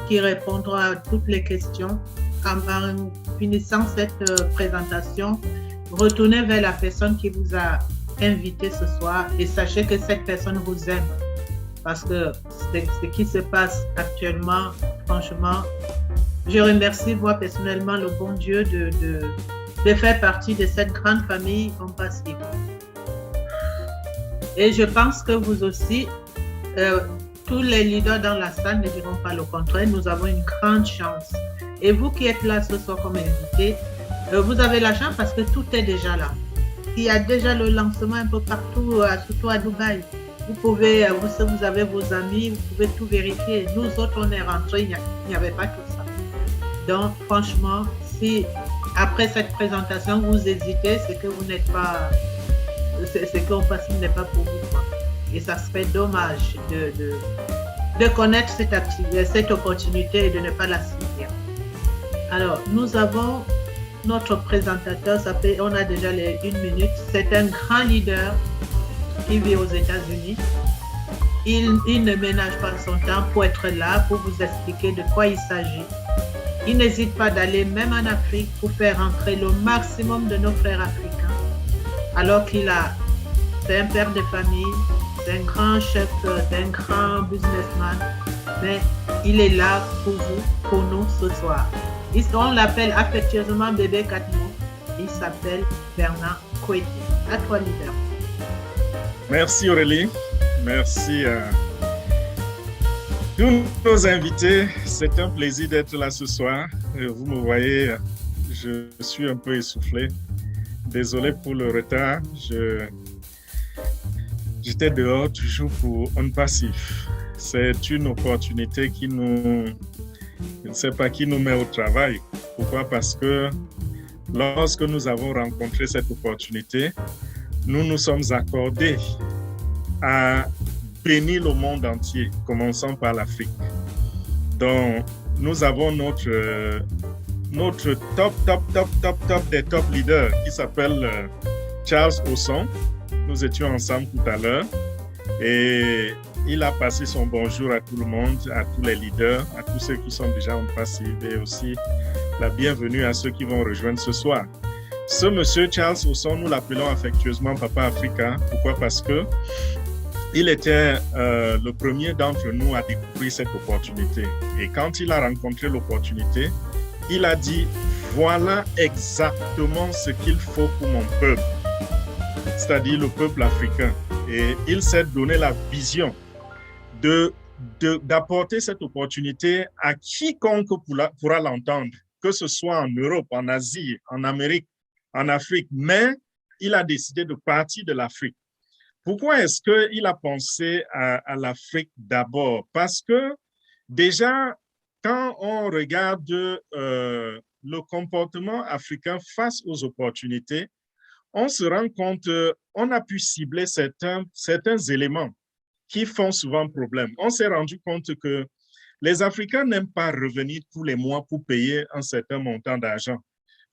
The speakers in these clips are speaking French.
qui répondront à toutes les questions. En finissant cette présentation, retournez vers la personne qui vous a invité ce soir et sachez que cette personne vous aime. Parce que ce qui se passe actuellement, franchement, je remercie moi personnellement le bon Dieu de faire partie de cette grande famille Compassive. Et je pense que vous aussi, tous les leaders dans la salle ne diront pas le contraire. Nous avons une grande chance. Et vous qui êtes là ce soir comme invité, vous avez la chance parce que tout est déjà là. Il y a déjà le lancement un peu partout, surtout à Dubaï. Vous avez vos amis, vous pouvez tout vérifier. Nous autres, on est rentrés, il n'y avait pas tout ça. Donc, franchement, si après cette présentation, vous hésitez, c'est que vous n'êtes pas... C'est qu'on passe n'est pas pour vous, quoi. Et ça serait dommage de connaître cette opportunité et de ne pas la saisir. Alors, nous avons notre présentateur, on a déjà les 1 minute. C'est un grand leader qui vit aux États-Unis. Il ne ménage pas son temps pour être là, pour vous expliquer de quoi il s'agit. Il n'hésite pas d'aller même en Afrique pour faire entrer le maximum de nos frères africains. Alors c'est un père de famille, c'est un grand chef, c'est un grand businessman, mais il est là pour vous, pour nous ce soir. On l'appelle affectueusement bébé Katmo. Il s'appelle Bernard Kouété. À toi, leader. Merci Aurélie. Merci à tous nos invités. C'est un plaisir d'être là ce soir. Vous me voyez, je suis un peu essoufflé. Désolé pour le retard. J'étais dehors toujours pour OnPassif. C'est une opportunité qui nous met au travail. Pourquoi? Parce que lorsque nous avons rencontré cette opportunité, nous nous sommes accordés à bénir le monde entier, commençant par l'Afrique. Donc, nous avons notre top des top leaders qui s'appelle Charles Osson. Nous étions ensemble tout à l'heure et il a passé son bonjour à tout le monde, à tous les leaders, à tous ceux qui sont déjà en passive et aussi la bienvenue à ceux qui vont rejoindre ce soir. Ce monsieur Charles Osson, nous l'appelons affectueusement Papa Africa. Pourquoi? Parce que il était le premier d'entre nous à découvrir cette opportunité. Et quand il a rencontré l'opportunité, il a dit, voilà exactement ce qu'il faut pour mon peuple, c'est-à-dire le peuple africain. Et il s'est donné la vision d'apporter cette opportunité à quiconque pourra l'entendre, que ce soit en Europe, en Asie, en Amérique, en Afrique. Mais il a décidé de partir de l'Afrique. Pourquoi est-ce qu'il a pensé à l'Afrique d'abord? Parce que déjà, quand on regarde le comportement africain face aux opportunités, on se rend compte, on a pu cibler certains éléments qui font souvent problème. On s'est rendu compte que les Africains n'aiment pas revenir tous les mois pour payer un certain montant d'argent.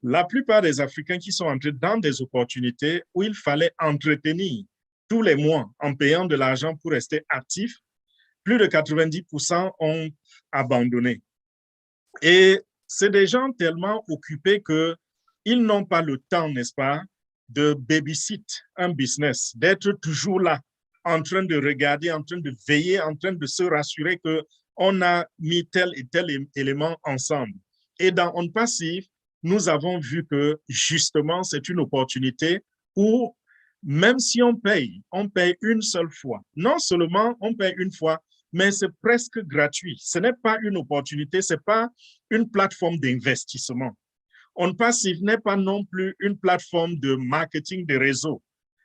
La plupart des Africains qui sont entrés dans des opportunités où il fallait entretenir tous les mois en payant de l'argent pour rester actifs, plus de 90% ont abandonné. Et c'est des gens tellement occupés qu'ils n'ont pas le temps, n'est-ce pas, de babysit un business, d'être toujours là, en train de regarder, en train de veiller, en train de se rassurer qu'on a mis tel et tel élément ensemble. Et dans OnPassif, nous avons vu que justement, c'est une opportunité où même si on paye une seule fois. Non seulement on paye une fois, mais c'est presque gratuit. Ce n'est pas une opportunité, ce n'est pas une plateforme d'investissement. OnPassif n'est pas non plus une plateforme de marketing de réseau.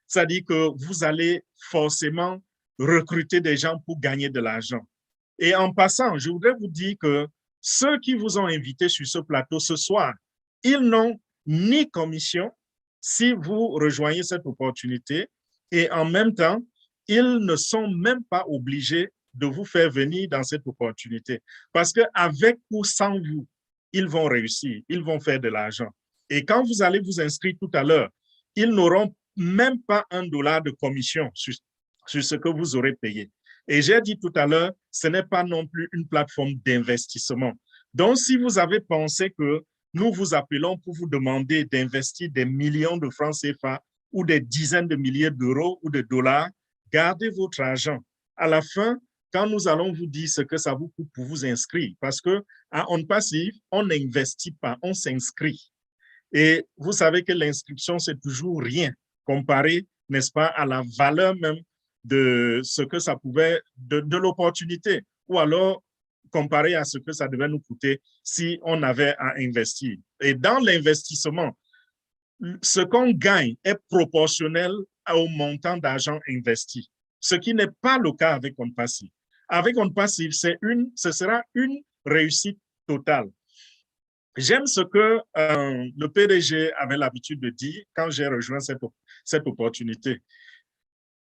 C'est-à-dire que vous allez forcément recruter des gens pour gagner de l'argent. Et en passant, je voudrais vous dire que ceux qui vous ont invité sur ce plateau ce soir, ils n'ont ni commission si vous rejoignez cette opportunité et en même temps, ils ne sont même pas obligés de vous faire venir dans cette opportunité. Parce qu'avec ou sans vous, ils vont réussir, ils vont faire de l'argent. Et quand vous allez vous inscrire tout à l'heure, ils n'auront même pas $1 de commission sur ce que vous aurez payé. Et j'ai dit tout à l'heure, ce n'est pas non plus une plateforme d'investissement. Donc, si vous avez pensé que nous vous appelons pour vous demander d'investir des millions de francs CFA ou des dizaines de milliers d'euros ou de dollars, gardez votre argent. À la fin, quand nous allons vous dire ce que ça vous coûte pour vous inscrire, parce qu'à On Passive, on n'investit pas, on s'inscrit. Et vous savez que l'inscription, c'est toujours rien comparé, n'est-ce pas, à la valeur même de ce que ça pouvait, de l'opportunité, ou alors comparé à ce que ça devait nous coûter si on avait à investir. Et dans l'investissement, ce qu'on gagne est proportionnel au montant d'argent investi, ce qui n'est pas le cas avec On Passive. Avec On Passive, ce sera une réussite totale. J'aime ce que le PDG avait l'habitude de dire quand j'ai rejoint cette opportunité.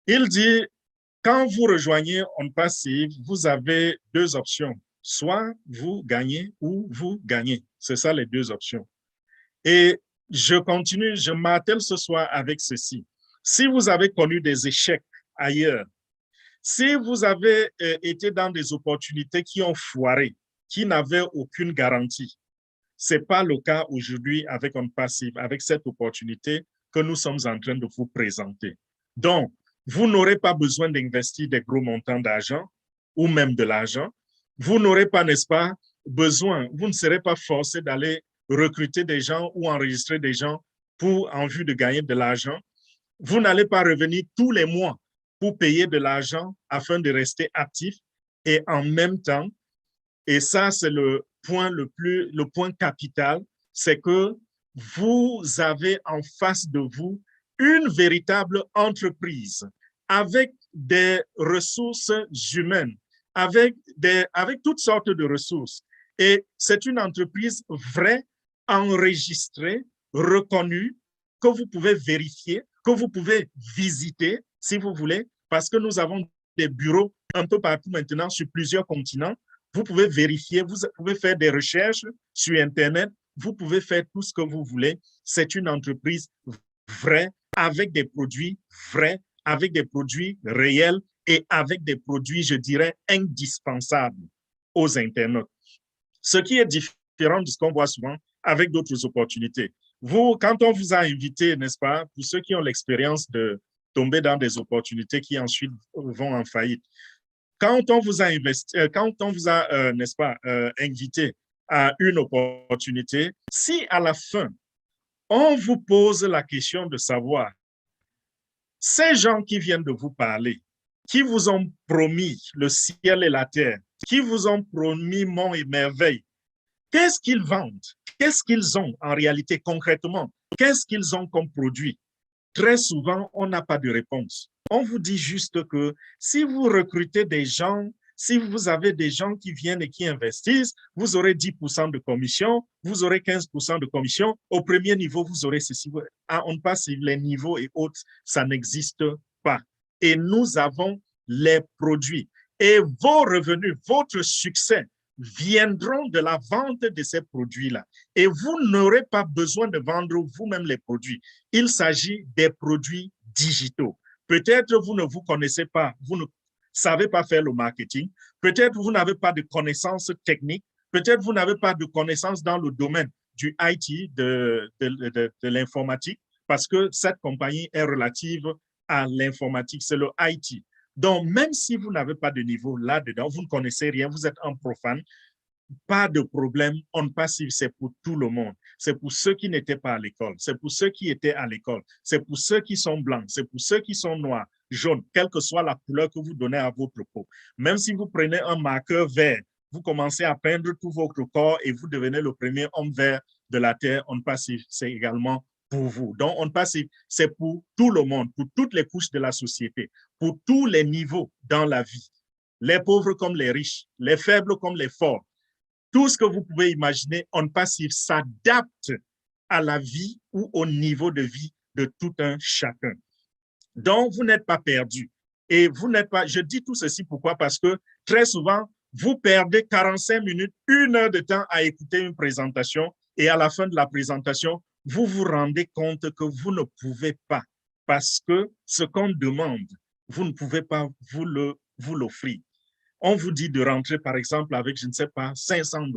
Il dit, quand vous rejoignez On Passive, vous avez deux options. Soit vous gagnez ou vous gagnez. C'est ça les deux options. Et je continue, je m'attelle ce soir avec ceci. Si vous avez connu des échecs ailleurs, si vous avez été dans des opportunités qui ont foiré, qui n'avaient aucune garantie, ce n'est pas le cas aujourd'hui avec On Passive, avec cette opportunité que nous sommes en train de vous présenter. Donc, vous n'aurez pas besoin d'investir des gros montants d'argent ou même de l'argent. Vous n'aurez pas, n'est-ce pas, besoin, vous ne serez pas forcé d'aller recruter des gens ou enregistrer des gens en vue de gagner de l'argent. Vous n'allez pas revenir tous les mois pour payer de l'argent afin de rester actif et en même temps, et ça c'est le point capital, c'est que vous avez en face de vous une véritable entreprise avec des ressources humaines, avec toutes sortes de ressources. Et c'est une entreprise vraie, enregistrée, reconnue, que vous pouvez vérifier, que vous pouvez visiter si vous voulez, parce que nous avons des bureaux un peu partout maintenant sur plusieurs continents. Vous pouvez vérifier, vous pouvez faire des recherches sur Internet, vous pouvez faire tout ce que vous voulez. C'est une entreprise vraie, avec des produits vrais, avec des produits réels et avec des produits, je dirais, indispensables aux internautes. Ce qui est différent de ce qu'on voit souvent avec d'autres opportunités. Vous, quand on vous a invité, n'est-ce pas, pour ceux qui ont l'expérience de tomber dans des opportunités qui ensuite vont en faillite, quand on vous a n'est-ce pas, invité à une opportunité, si à la fin, on vous pose la question de savoir, ces gens qui viennent de vous parler, qui vous ont promis le ciel et la terre, qui vous ont promis monts et merveilles, qu'est-ce qu'ils vendent? Qu'est-ce qu'ils ont en réalité concrètement? Qu'est-ce qu'ils ont comme produit? Très souvent, on n'a pas de réponse. On vous dit juste que si vous recrutez des gens, si vous avez des gens qui viennent et qui investissent, vous aurez 10% de commission, vous aurez 15% de commission. Au premier niveau, vous aurez ceci. On passe sur les niveaux et autres, ça n'existe pas. Et nous avons les produits. Et vos revenus, votre succès viendront de la vente de ces produits-là. Et vous n'aurez pas besoin de vendre vous-même les produits. Il s'agit des produits digitaux. Peut-être vous ne vous connaissez pas, vous ne savez pas faire le marketing. Peut-être vous n'avez pas de connaissances techniques. Peut-être vous n'avez pas de connaissances dans le domaine du IT, de l'informatique, parce que cette compagnie est relative à l'informatique, c'est le IT. Donc, même si vous n'avez pas de niveau là-dedans, vous ne connaissez rien, vous êtes un profane, pas de problème, On Passive, c'est pour tout le monde. C'est pour ceux qui n'étaient pas à l'école, c'est pour ceux qui étaient à l'école, c'est pour ceux qui sont blancs, c'est pour ceux qui sont noirs, jaunes, quelle que soit la couleur que vous donnez à votre peau. Même si vous prenez un marqueur vert, vous commencez à peindre tout votre corps et vous devenez le premier homme vert de la Terre, On Passive, c'est également pour vous. Donc, On Passive, c'est pour tout le monde, pour toutes les couches de la société, pour tous les niveaux dans la vie. Les pauvres comme les riches, les faibles comme les forts. Tout ce que vous pouvez imaginer, On Passive s'adapte à la vie ou au niveau de vie de tout un chacun. Donc, vous n'êtes pas perdu. Et vous n'êtes pas, je dis tout ceci pourquoi? Parce que très souvent, vous perdez 45 minutes, 1 heure de temps à écouter une présentation et à la fin de la présentation, vous vous rendez compte que vous ne pouvez pas parce que ce qu'on demande, vous ne pouvez pas vous le vous l'offrir. On vous dit de rentrer, par exemple, avec, je ne sais pas, $500,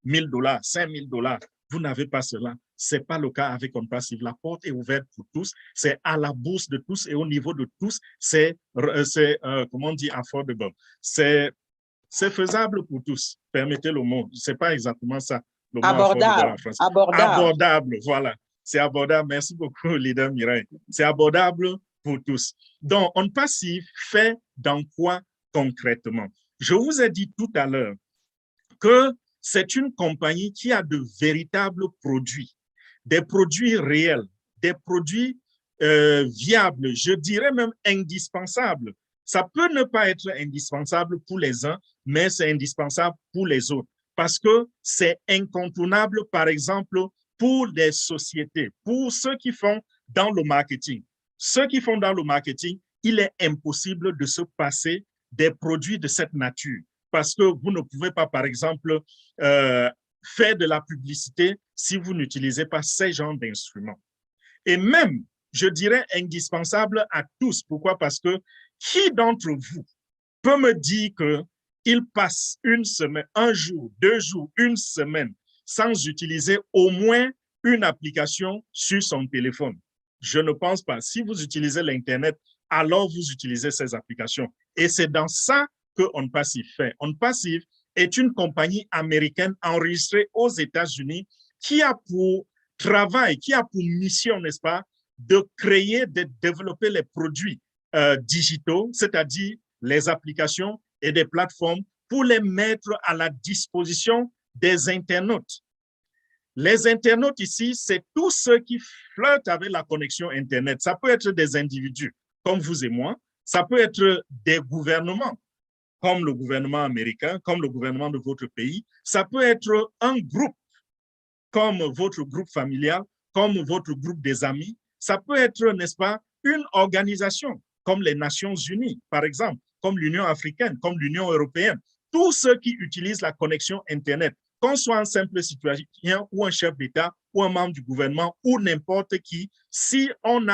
$1,000, $5,000. Vous n'avez pas cela. Ce n'est pas le cas avec OnPassive. La porte est ouverte pour tous. C'est à la bourse de tous et au niveau de tous, c'est comment on dit, affordable. C'est faisable pour tous. Permettez le mot. Ce n'est pas exactement ça, le mot affordable en français. Abordable, voilà. C'est abordable. Merci beaucoup, leader Mireille. C'est abordable pour tous. Donc, OnPassive fait dans quoi concrètement? Je vous ai dit tout à l'heure que c'est une compagnie qui a de véritables produits, des produits réels, des produits viables, je dirais même indispensables. Ça peut ne pas être indispensable pour les uns, mais c'est indispensable pour les autres parce que c'est incontournable, par exemple, pour les sociétés, pour ceux qui font dans le marketing. Ceux qui font dans le marketing, il est impossible de se passer des produits de cette nature parce que vous ne pouvez pas, par exemple, faire de la publicité si vous n'utilisez pas ces genres d'instruments. Et même, je dirais, indispensable à tous. Pourquoi? Parce que qui d'entre vous peut me dire qu'il passe une semaine, un jour, 2 jours, une semaine sans utiliser au moins une application sur son téléphone? Je ne pense pas. Si vous utilisez l'Internet, alors vous utilisez ces applications. Et c'est dans ça que OnPassive fait. OnPassive est une compagnie américaine enregistrée aux États-Unis qui a pour travail, qui a pour mission, n'est-ce pas, de créer, de développer les produits digitaux, c'est-à-dire les applications et des plateformes pour les mettre à la disposition des internautes. Les internautes ici, c'est tous ceux qui flirtent avec la connexion Internet. Ça peut être des individus comme vous et moi, ça peut être des gouvernements comme le gouvernement américain, comme le gouvernement de votre pays, ça peut être un groupe comme votre groupe familial, comme votre groupe des amis, ça peut être, n'est-ce pas, une organisation comme les Nations Unies, par exemple, comme l'Union africaine, comme l'Union européenne. Tous ceux qui utilisent la connexion Internet, qu'on soit un simple citoyen ou un chef d'État ou un membre du gouvernement ou n'importe qui, si on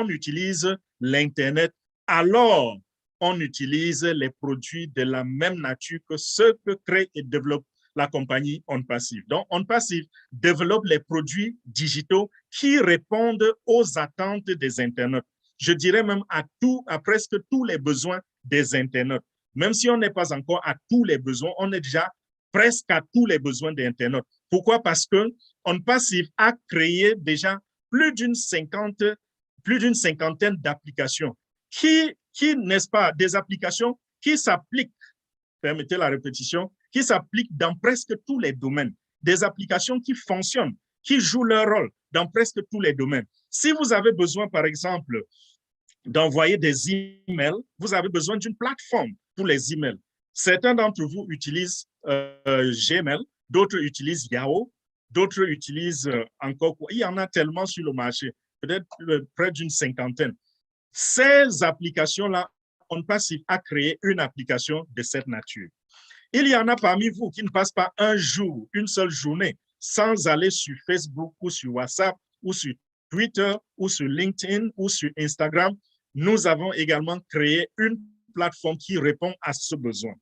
utilise l'Internet, alors on utilise les produits de la même nature que ceux que crée et développe la compagnie OnPassive. Donc, OnPassive développe les produits digitaux qui répondent aux attentes des internautes. Je dirais même à presque tous les besoins des internautes. Même si on n'est pas encore à tous les besoins, on est déjà presque à tous les besoins des internautes. Pourquoi? Parce que OnPassive a créé déjà plus d'une cinquantaine d'applications qui, n'est-ce pas, des applications qui s'appliquent, permettez la répétition, qui s'appliquent dans presque tous les domaines. Des applications qui fonctionnent, qui jouent leur rôle dans presque tous les domaines. Si vous avez besoin, par exemple, d'envoyer des emails, vous avez besoin d'une plateforme pour les emails. Certains d'entre vous utilisent Gmail, d'autres utilisent Yahoo, d'autres utilisent encore quoi. Il y en a tellement sur le marché, peut-être près d'une cinquantaine. Ces applications-là, OnPassive a créé une application de cette nature. Il y en a parmi vous qui ne passent pas un jour, une seule journée, sans aller sur Facebook ou sur WhatsApp ou sur Twitter ou sur LinkedIn ou sur Instagram. Nous avons également créé une plateforme qui répond à ce besoin.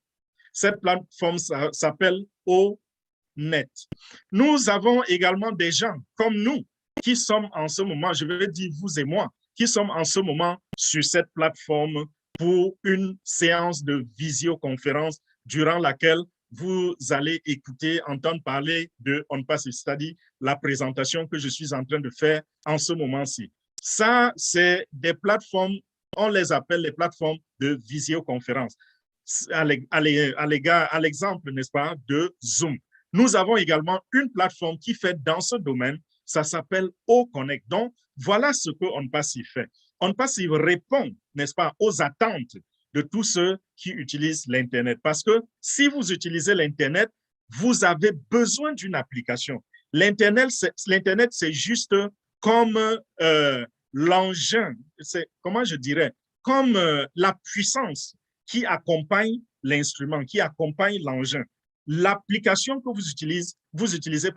Cette plateforme s'appelle ONET. Nous avons également des gens comme nous qui sommes en ce moment, je vais dire vous et moi, qui sommes en ce moment sur cette plateforme pour une séance de visioconférence durant laquelle vous allez écouter, entendre parler de OnPassive, c'est-à-dire la présentation que je suis en train de faire en ce moment-ci. Ça, c'est des plateformes, on les appelle les plateformes de visioconférence, à l'exemple, n'est-ce pas, de Zoom. Nous avons également une plateforme qui fait dans ce domaine, ça s'appelle OConnect. Donc, voilà ce que OnPassive fait. OnPassive répond, n'est-ce pas, aux attentes de tous ceux qui utilisent l'Internet. Parce que si vous utilisez l'Internet, vous avez besoin d'une application. L'Internet, c'est juste comme l'engin, comment je dirais, comme la puissance qui accompagne l'instrument, qui accompagne l'engin. L'application que vous utilisez,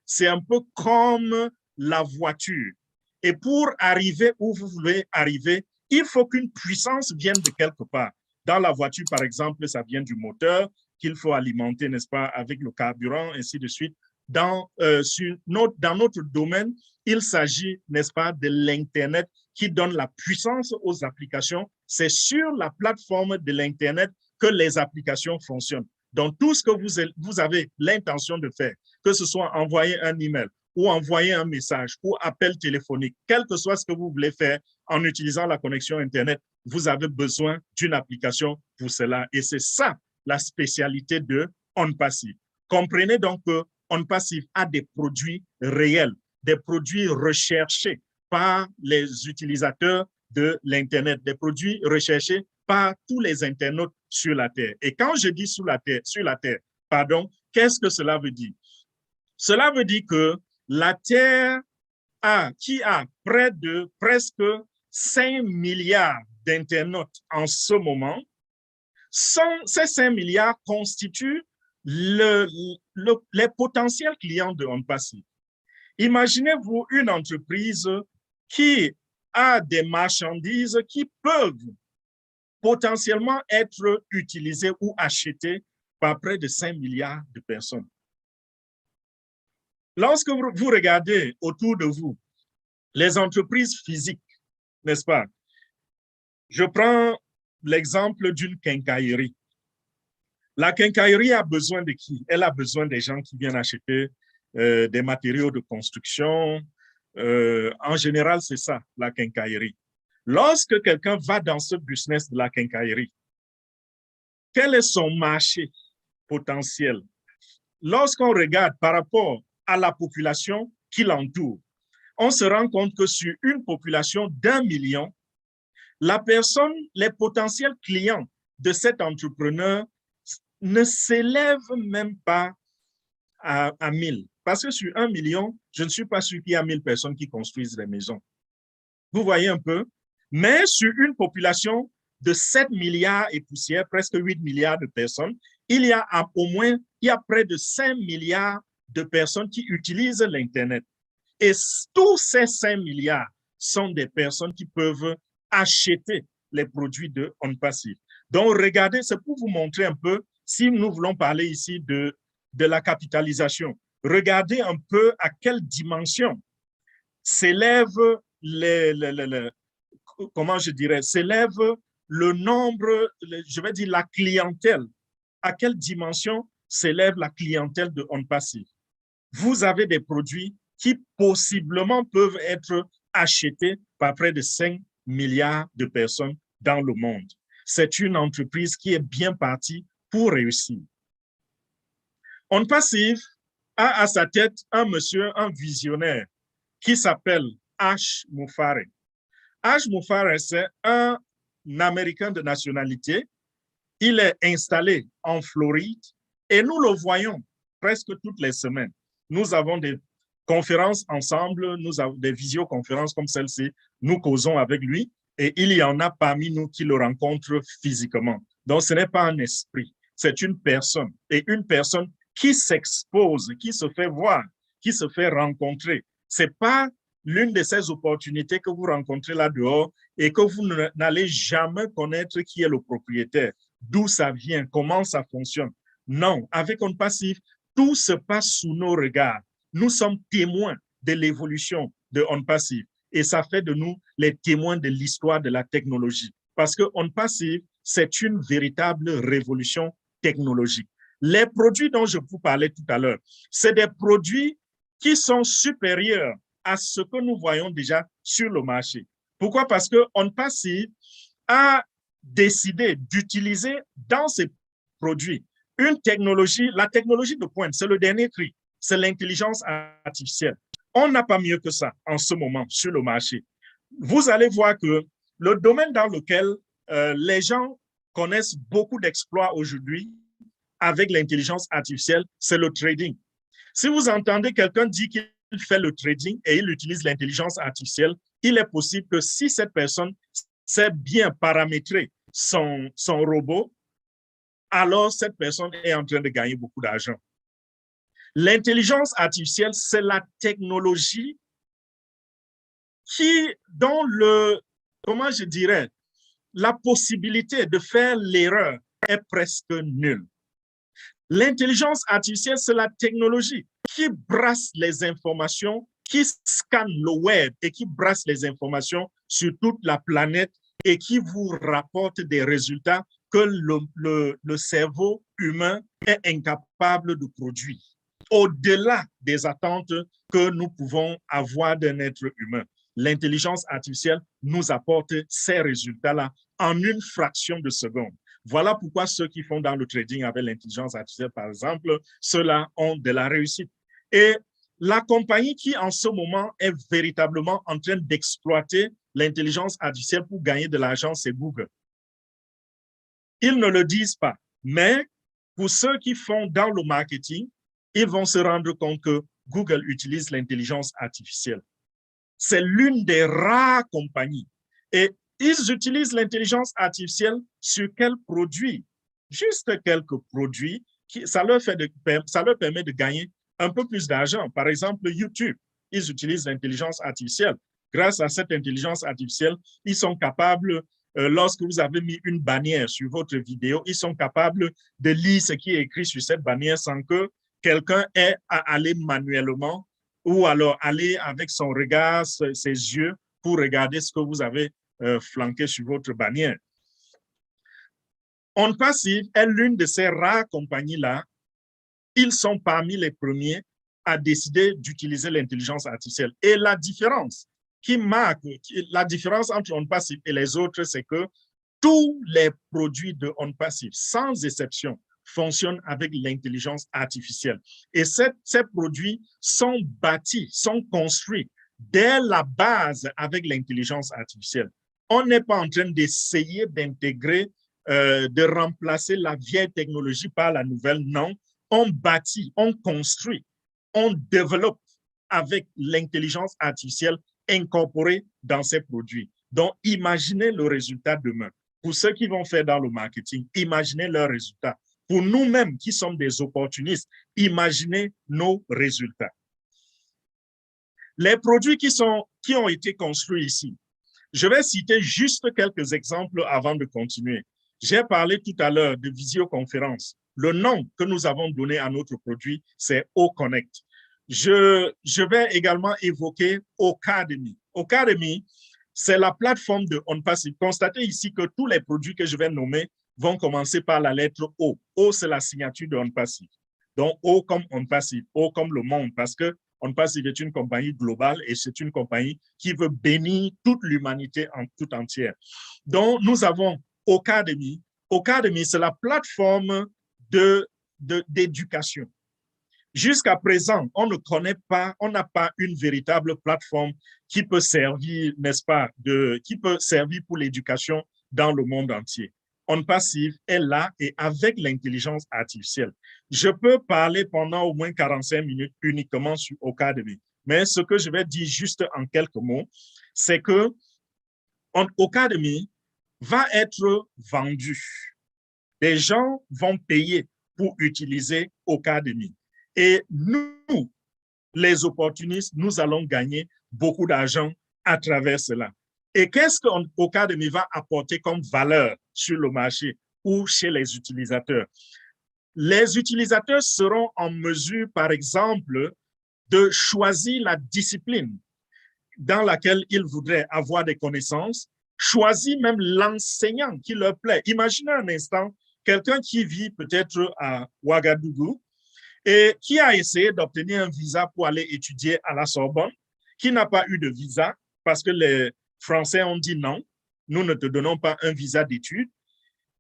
c'est un peu comme la voiture. Et pour arriver où vous voulez arriver, il faut qu'une puissance vienne de quelque part. Dans la voiture, par exemple, ça vient du moteur qu'il faut alimenter, n'est-ce pas, avec le carburant, ainsi de suite. Dans notre domaine, il s'agit, n'est-ce pas, de l'Internet qui donne la puissance aux applications. C'est sur la plateforme de l'Internet que les applications fonctionnent. Donc, tout ce que vous avez l'intention de faire, que ce soit envoyer un email ou envoyer un message ou appel téléphonique, quel que soit ce que vous voulez faire en utilisant la connexion Internet, vous avez besoin d'une application pour cela. Et c'est ça la spécialité de OnPassive. Comprenez donc que OnPassive a des produits réels, des produits recherchés par les utilisateurs de l'Internet, des produits recherchés par tous les internautes sur la Terre. Et quand je dis sur la Terre, pardon, qu'est-ce que cela veut dire? Cela veut dire que la Terre qui a près de presque 5 milliards d'internautes en ce moment, ces 5 milliards constituent les potentiels clients de OnPassive. Imaginez-vous une entreprise qui a des marchandises qui peuvent potentiellement être utilisées ou achetées par près de 5 milliards de personnes. Lorsque vous regardez autour de vous les entreprises physiques, n'est-ce pas? Je prends l'exemple d'une quincaillerie. La quincaillerie a besoin de qui? Elle a besoin des gens qui viennent acheter des matériaux de construction. En général, c'est ça, la quincaillerie. Lorsque quelqu'un va dans ce business de la quincaillerie, quel est son marché potentiel? Lorsqu'on regarde par rapport à la population qui l'entoure, on se rend compte que sur une population d'1 million, les potentiels clients de cet entrepreneur ne s'élèvent même pas à 1000. Parce que sur 1 million, je ne suis pas sûr qu'il y a 1000 personnes qui construisent des maisons. Vous voyez un peu? Mais sur une population de 7 milliards et poussière, presque 8 milliards de personnes, il y a près de 5 milliards de personnes qui utilisent l'Internet. Et tous ces 5 milliards sont des personnes qui peuvent acheter les produits de OnPassive. Donc, regardez, c'est pour vous montrer un peu, si nous voulons parler ici de la capitalisation, regardez un peu à quelle dimension s'élève s'élève le nombre, je vais dire la clientèle. À quelle dimension s'élève la clientèle de OnPassive? Vous avez des produits qui possiblement peuvent être achetés par près de 5 milliards de personnes dans le monde. C'est une entreprise qui est bien partie pour réussir. OnPassive a à sa tête un monsieur, un visionnaire, qui s'appelle Ash Mufareh. Ash Mufareh, c'est un Américain de nationalité. Il est installé en Floride et nous le voyons presque toutes les semaines. Nous avons des conférences ensemble, nous avons des visioconférences comme celle-ci, nous causons avec lui et il y en a parmi nous qui le rencontrent physiquement. Donc, ce n'est pas un esprit, c'est une personne et une personne qui s'expose, qui se fait voir, qui se fait rencontrer. Ce n'est pas l'une de ces opportunités que vous rencontrez là dehors et que vous n'allez jamais connaître qui est le propriétaire, d'où ça vient, comment ça fonctionne. Non, avec OnPassive, tout se passe sous nos regards. Nous sommes témoins de l'évolution de OnPassive et ça fait de nous les témoins de l'histoire de la technologie. Parce que OnPassive, c'est une véritable révolution technologique. Les produits dont je vous parlais tout à l'heure, c'est des produits qui sont supérieurs à ce que nous voyons déjà sur le marché. Pourquoi? Parce que OnPassive a décidé d'utiliser dans ses produits une technologie, la technologie de pointe, c'est le dernier cri, c'est l'intelligence artificielle. On n'a pas mieux que ça en ce moment sur le marché. Vous allez voir que le domaine dans lequel les gens connaissent beaucoup d'exploits aujourd'hui avec l'intelligence artificielle, c'est le trading. Si vous entendez quelqu'un dire qu'il fait le trading et il utilise l'intelligence artificielle, il est possible que si cette personne sait bien paramétrer son robot, alors cette personne est en train de gagner beaucoup d'argent. L'intelligence artificielle, c'est la technologie dont comment je dirais, la possibilité de faire l'erreur est presque nulle. L'intelligence artificielle, c'est la technologie qui brasse les informations, qui scanne le web et qui brasse les informations sur toute la planète et qui vous rapporte des résultats que le cerveau humain est incapable de produire, au-delà des attentes que nous pouvons avoir d'un être humain. L'intelligence artificielle nous apporte ces résultats-là en une fraction de seconde. Voilà pourquoi ceux qui font dans le trading avec l'intelligence artificielle, par exemple, ceux-là ont de la réussite. Et la compagnie qui, en ce moment, est véritablement en train d'exploiter l'intelligence artificielle pour gagner de l'argent, c'est Google. Ils ne le disent pas, mais pour ceux qui font dans le marketing, ils vont se rendre compte que Google utilise l'intelligence artificielle. C'est l'une des rares compagnies. Et ils utilisent l'intelligence artificielle sur quels produits? Juste quelques produits, ça leur permet de gagner un peu plus d'argent. Par exemple, YouTube, ils utilisent l'intelligence artificielle. Grâce à cette intelligence artificielle, ils sont capables, lorsque vous avez mis une bannière sur votre vidéo, ils sont capables de lire ce qui est écrit sur cette bannière sans que quelqu'un ait à aller manuellement ou alors aller avec son regard, ses yeux, pour regarder ce que vous avez flanqué sur votre bannière. OnPassive est l'une de ces rares compagnies-là. Ils sont parmi les premiers à décider d'utiliser l'intelligence artificielle. Et la différence qui marque, la différence entre OnPassive et les autres, c'est que tous les produits de OnPassive, sans exception, fonctionnent avec l'intelligence artificielle. Et ces produits sont bâtis, sont construits dès la base avec l'intelligence artificielle. On n'est pas en train d'essayer d'intégrer, de remplacer la vieille technologie par la nouvelle. Non, on bâtit, on construit, on développe avec l'intelligence artificielle incorporée dans ces produits. Donc, imaginez le résultat demain. Pour ceux qui vont faire dans le marketing, imaginez leurs résultats. Pour nous-mêmes qui sommes des opportunistes, imaginez nos résultats. Les produits qui ont été construits ici, je vais citer juste quelques exemples avant de continuer. J'ai parlé tout à l'heure de visioconférence. Le nom que nous avons donné à notre produit, c'est OConnect. Je vais également évoquer Ocademy. Ocademy, c'est la plateforme de OnPassive. Constatez ici que tous les produits que je vais nommer vont commencer par la lettre O. O, c'est la signature de OnPassive. Donc, O comme OnPassive, O comme le monde, parce que OnPassive est une compagnie globale et c'est une compagnie qui veut bénir toute l'humanité en tout entière. Donc, nous avons Ocademy. Ocademy, c'est la plateforme d'éducation. Jusqu'à présent, on ne connaît pas, on n'a pas une véritable plateforme qui peut servir, n'est-ce pas, qui peut servir pour l'éducation dans le monde entier. OnPassive est là et avec l'intelligence artificielle. Je peux parler pendant au moins 45 minutes uniquement sur Ocademy, mais ce que je vais dire juste en quelques mots, c'est que Ocademy va être vendu. Des gens vont payer pour utiliser Ocademy. Et nous, les opportunistes, nous allons gagner beaucoup d'argent à travers cela. Et qu'est-ce qu'Ocademy va apporter comme valeur sur le marché ou chez les utilisateurs? Les utilisateurs seront en mesure, par exemple, de choisir la discipline dans laquelle ils voudraient avoir des connaissances, choisir même l'enseignant qui leur plaît. Imaginez un instant quelqu'un qui vit peut-être à Ouagadougou et qui a essayé d'obtenir un visa pour aller étudier à la Sorbonne, qui n'a pas eu de visa parce que les Français ont dit non, nous ne te donnons pas un visa d'études.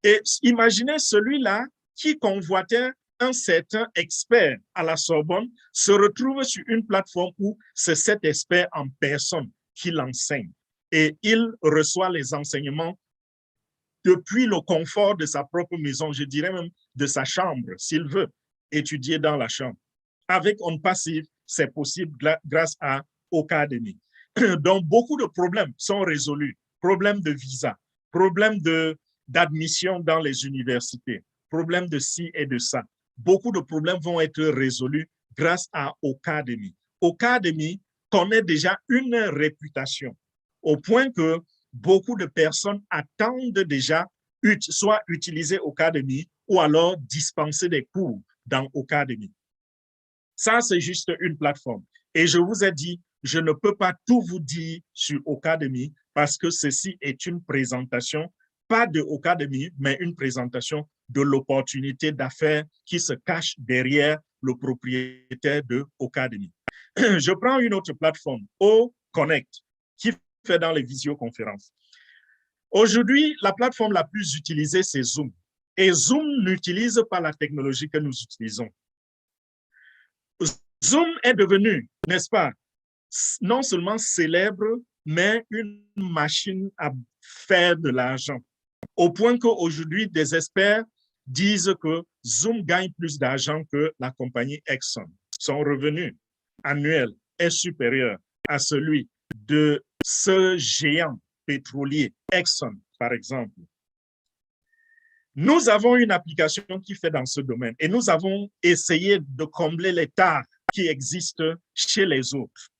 Et imaginez celui-là qui convoitait un certain expert à la Sorbonne se retrouve sur une plateforme où c'est cet expert en personne qui l'enseigne. Et il reçoit les enseignements depuis le confort de sa propre maison, je dirais même de sa chambre, s'il veut étudier dans la chambre. Avec OnPassive, c'est possible grâce à Ocademy. Donc, beaucoup de problèmes sont résolus. Problèmes de visa, problèmes d'admission dans les universités, problèmes de ci et de ça. Beaucoup de problèmes vont être résolus grâce à Ocademy. Ocademy connaît déjà une réputation au point que beaucoup de personnes attendent déjà soit utiliser Ocademy ou alors dispenser des cours dans Ocademy. Ça, c'est juste une plateforme. Et je vous ai dit, je ne peux pas tout vous dire sur Ocademy parce que ceci est une présentation, pas de Ocademy, mais une présentation de l'opportunité d'affaires qui se cache derrière le propriétaire de Ocademy. Je prends une autre plateforme, OConnect, qui fait dans les visioconférences. Aujourd'hui, la plateforme la plus utilisée, c'est Zoom. Et Zoom n'utilise pas la technologie que nous utilisons. Zoom est devenu, n'est-ce pas, non seulement célèbre, mais une machine à faire de l'argent. Au point qu'aujourd'hui, des experts disent que Zoom gagne plus d'argent que la compagnie Exxon. Son revenu annuel est supérieur à celui de ce géant pétrolier, Exxon, par exemple. Nous avons une application qui fait dans ce domaine et nous avons essayé de combler les tares qui existent chez les autres.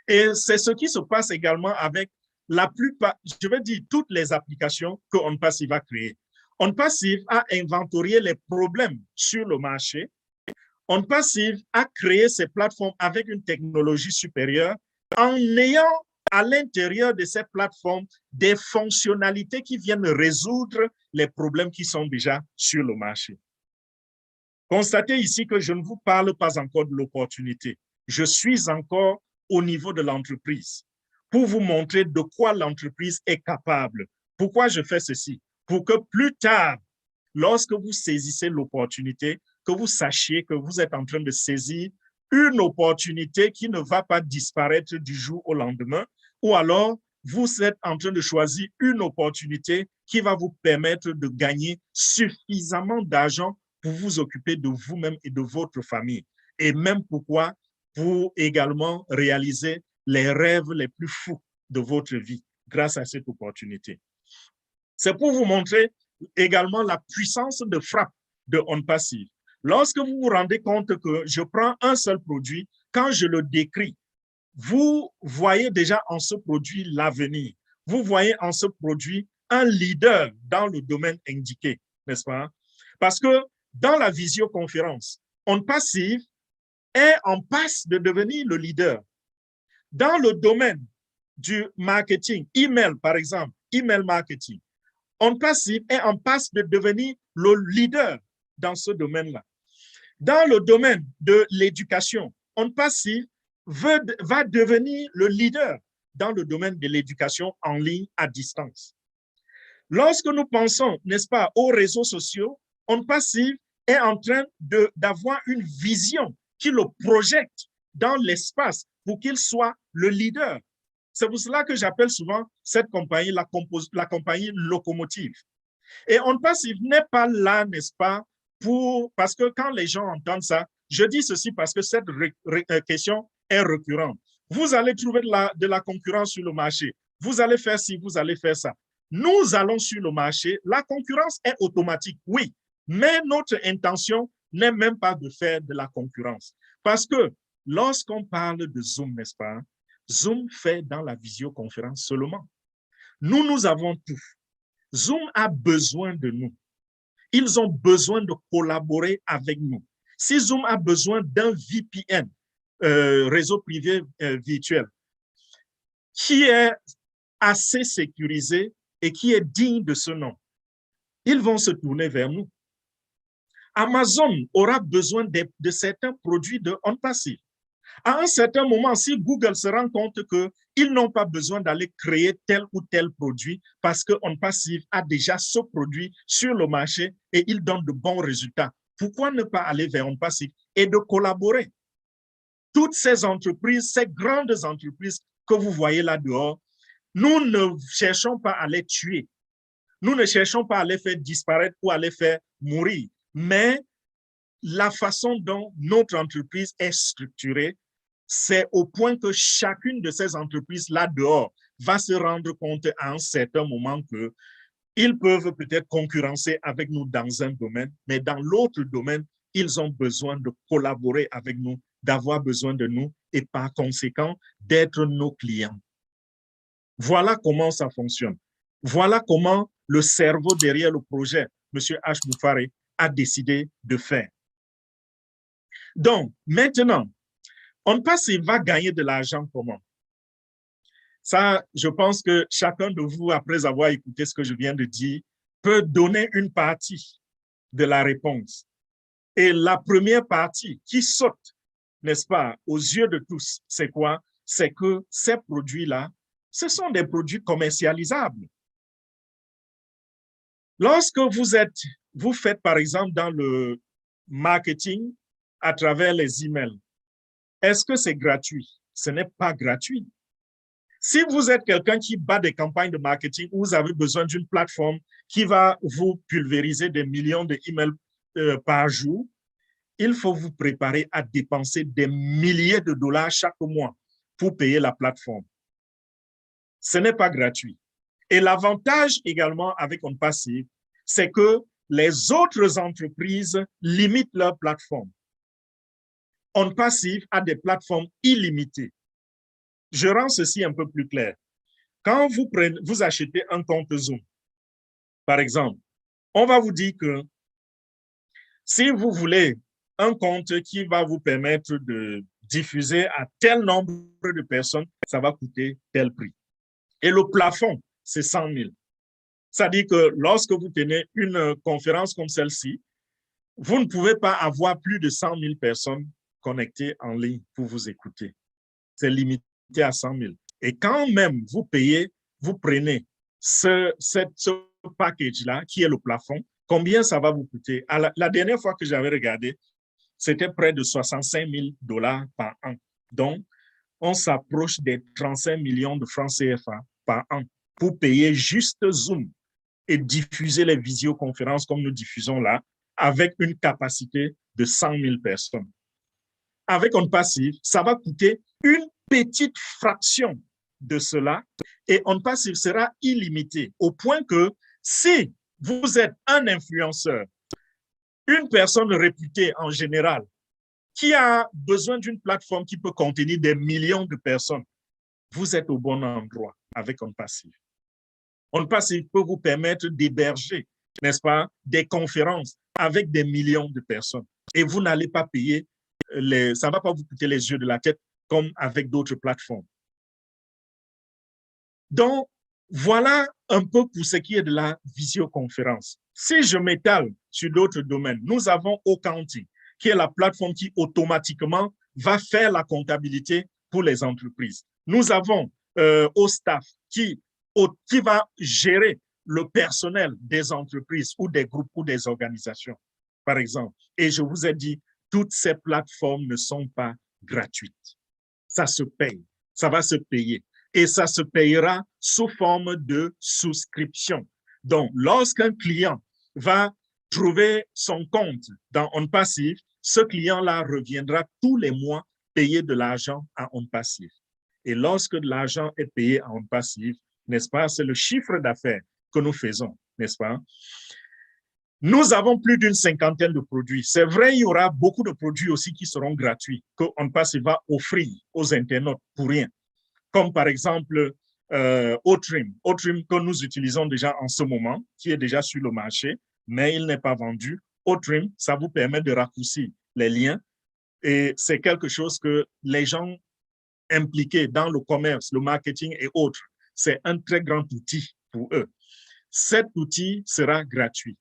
Et c'est ce qui se passe également avec la plupart, je vais dire toutes les applications que OnPassive a créées. OnPassive a inventorié les problèmes sur le marché. OnPassive a créé ces plateformes avec une technologie supérieure en ayant à l'intérieur de cette plateforme des fonctionnalités qui viennent résoudre les problèmes qui sont déjà sur le marché. Constatez ici que je ne vous parle pas encore de l'opportunité. Je suis encore au niveau de l'entreprise pour vous montrer de quoi l'entreprise est capable. Pourquoi je fais ceci? Pour que plus tard, lorsque vous saisissez l'opportunité, que vous sachiez que vous êtes en train de saisir une opportunité qui ne va pas disparaître du jour au lendemain, ou alors vous êtes en train de choisir une opportunité qui va vous permettre de gagner suffisamment d'argent pour vous occuper de vous-même et de votre famille. Et même pourquoi pour également réaliser les rêves les plus fous de votre vie grâce à cette opportunité. C'est pour vous montrer également la puissance de frappe de OnPassive. Lorsque vous vous rendez compte que je prends un seul produit, quand je le décris, vous voyez déjà en ce produit l'avenir. Vous voyez en ce produit un leader dans le domaine indiqué, n'est-ce pas? Parce que dans la visioconférence, OnPassive est en passe de devenir le leader. Dans le domaine du marketing, email par exemple, email marketing, OnPassive est en passe de devenir le leader dans ce domaine-là. Dans le domaine de l'éducation, OnPassive va devenir le leader dans le domaine de l'éducation en ligne à distance. Lorsque nous pensons, n'est-ce pas, aux réseaux sociaux, OnPassive est en train d'avoir une vision qui le projette dans l'espace pour qu'il soit le leader. C'est pour cela que j'appelle souvent cette compagnie la compagnie locomotive. Et OnPassive n'est pas là, n'est-ce pas, parce que quand les gens entendent ça, je dis ceci parce que cette question est récurrente. Vous allez trouver de la concurrence sur le marché. Vous allez faire ci, vous allez faire ça. Nous allons sur le marché. La concurrence est automatique, oui. Mais notre intention n'est même pas de faire de la concurrence. Parce que lorsqu'on parle de Zoom, n'est-ce pas, Zoom fait dans la visioconférence seulement. Nous avons tout. Zoom a besoin de nous. Ils ont besoin de collaborer avec nous. Si Zoom a besoin d'un VPN, réseau privé virtuel, qui est assez sécurisé et qui est digne de ce nom, ils vont se tourner vers nous. Amazon aura besoin de certains produits de OnPassive. À un certain moment, si Google se rend compte qu'ils n'ont pas besoin d'aller créer tel ou tel produit parce que OnPassive a déjà ce produit sur le marché et il donne de bons résultats, pourquoi ne pas aller vers OnPassive et de collaborer? Toutes ces entreprises, ces grandes entreprises que vous voyez là dehors, nous ne cherchons pas à les tuer. Nous ne cherchons pas à les faire disparaître ou à les faire mourir. Mais la façon dont notre entreprise est structurée, c'est au point que chacune de ces entreprises là dehors va se rendre compte à un certain moment qu'ils peuvent peut-être concurrencer avec nous dans un domaine, mais dans l'autre domaine, ils ont besoin de collaborer avec nous, d'avoir besoin de nous et par conséquent d'être nos clients. Voilà comment ça fonctionne. Voilà comment le cerveau derrière le projet, M. H. Boufaré, a décidé de faire. Donc, maintenant, OnPassive va gagner de l'argent comment? Ça, je pense que chacun de vous, après avoir écouté ce que je viens de dire, peut donner une partie de la réponse. Et la première partie qui saute, n'est-ce pas, aux yeux de tous, c'est quoi? C'est que ces produits-là, ce sont des produits commercialisables. Lorsque vous faites par exemple dans le marketing à travers les emails, est-ce que c'est gratuit? Ce n'est pas gratuit. Si vous êtes quelqu'un qui bat des campagnes de marketing où vous avez besoin d'une plateforme qui va vous pulvériser des millions d'emails par jour, il faut vous préparer à dépenser des milliers de dollars chaque mois pour payer la plateforme. Ce n'est pas gratuit. Et l'avantage également avec OnPassive, c'est que les autres entreprises limitent leur plateforme. OnPassive a des plateformes illimitées. Je rends ceci un peu plus clair. Quand vous achetez un compte Zoom, par exemple, on va vous dire que si vous voulez un compte qui va vous permettre de diffuser à tel nombre de personnes, ça va coûter tel prix. Et le plafond, c'est 100 000. C'est-à-dire que lorsque vous tenez une conférence comme celle-ci, vous ne pouvez pas avoir plus de 100 000 personnes connectées en ligne pour vous écouter. C'est limité à 100 000. Et quand même vous payez, vous prenez ce package-là, qui est le plafond, combien ça va vous coûter? La dernière fois que j'avais regardé, c'était près de 65 000 dollars par an. Donc, on s'approche des 35 millions de francs CFA par an pour payer juste Zoom et diffuser les visioconférences comme nous diffusons là, avec une capacité de 100 000 personnes. Avec OnPassive, ça va coûter une petite fraction de cela et OnPassive sera illimité au point que si vous êtes un influenceur, une personne réputée en général, qui a besoin d'une plateforme qui peut contenir des millions de personnes, vous êtes au bon endroit avec OnPassive. OnPassive peut vous permettre d'héberger, n'est-ce pas, des conférences avec des millions de personnes. Et vous n'allez pas payer, ça ne va pas vous coûter les yeux de la tête comme avec d'autres plateformes. Donc, voilà un peu pour ce qui est de la visioconférence. Si je m'étale sur d'autres domaines, nous avons Accounting, qui est la plateforme qui automatiquement va faire la comptabilité pour les entreprises. Nous avons OStaff, qui va gérer le personnel des entreprises ou des groupes ou des organisations, par exemple. Et je vous ai dit, toutes ces plateformes ne sont pas gratuites. Ça se paye, ça va se payer. Et ça se payera sous forme de souscription. Donc, lorsqu'un client va trouver son compte dans OnPassive, ce client-là reviendra tous les mois payer de l'argent à OnPassive. Et lorsque de l'argent est payé à OnPassive, n'est-ce pas, c'est le chiffre d'affaires que nous faisons, n'est-ce pas? Nous avons plus d'une cinquantaine de produits. C'est vrai, il y aura beaucoup de produits aussi qui seront gratuits, que OnPassive va offrir aux internautes pour rien. Comme par exemple Otrim que nous utilisons déjà en ce moment, qui est déjà sur le marché, mais il n'est pas vendu. Otrim, ça vous permet de raccourcir les liens et c'est quelque chose que les gens impliqués dans le commerce, le marketing et autres, c'est un très grand outil pour eux. Cet outil sera gratuit.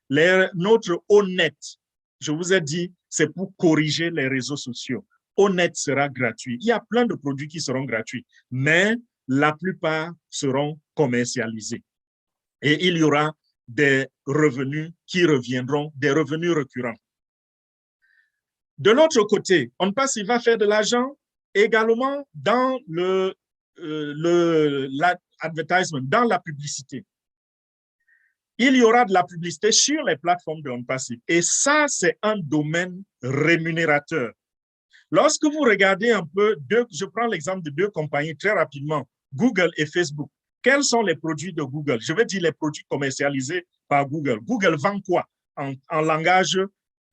Notre Onet, je vous ai dit, c'est pour corriger les réseaux sociaux. Onet sera gratuit. Il y a plein de produits qui seront gratuits, mais la plupart seront commercialisés. Et il y aura des revenus qui reviendront, des revenus récurrents. De l'autre côté, OnPassive va faire de l'argent également dans l'advertisement, dans la publicité. Il y aura de la publicité sur les plateformes de OnPassive. Et ça, c'est un domaine rémunérateur. Lorsque vous regardez un peu, je prends l'exemple de deux compagnies très rapidement, Google et Facebook. Quels sont les produits de Google? Je vais dire les produits commercialisés par Google. Google vend quoi en langage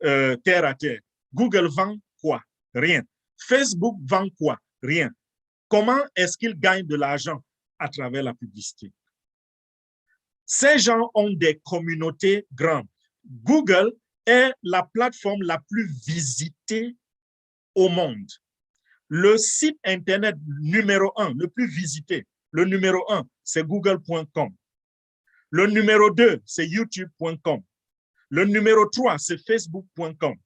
terre à terre? Google vend quoi? Rien. Facebook vend quoi? Rien. Comment est-ce qu'il gagne de l'argent? à travers la publicité. Ces gens ont des communautés grandes. Google est la plateforme la plus visitée au monde. Le site Internet numéro 1, le plus visité, le numéro 1, c'est google.com. Le numéro 2, c'est youtube.com. Le numéro 3, c'est facebook.com.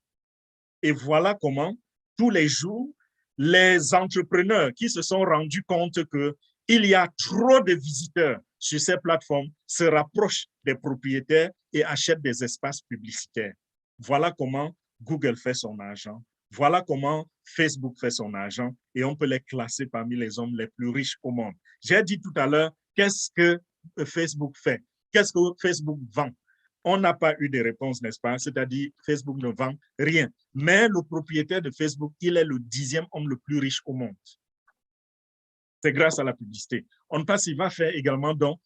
Et voilà comment, tous les jours, les entrepreneurs qui se sont rendus compte qu'il y a trop de visiteurs sur ces plateformes se rapprochent des propriétaires et achètent des espaces publicitaires. Voilà comment Google fait son argent. Voilà comment Facebook fait son argent et on peut les classer parmi les hommes les plus riches au monde. J'ai dit tout à l'heure, qu'est-ce que Facebook fait? Qu'est-ce que Facebook vend? On n'a pas eu de réponse, n'est-ce pas? C'est-à-dire, Facebook ne vend rien. Mais le propriétaire de Facebook, il est le 10e homme le plus riche au monde. C'est grâce à la publicité. On passe, il va faire également dans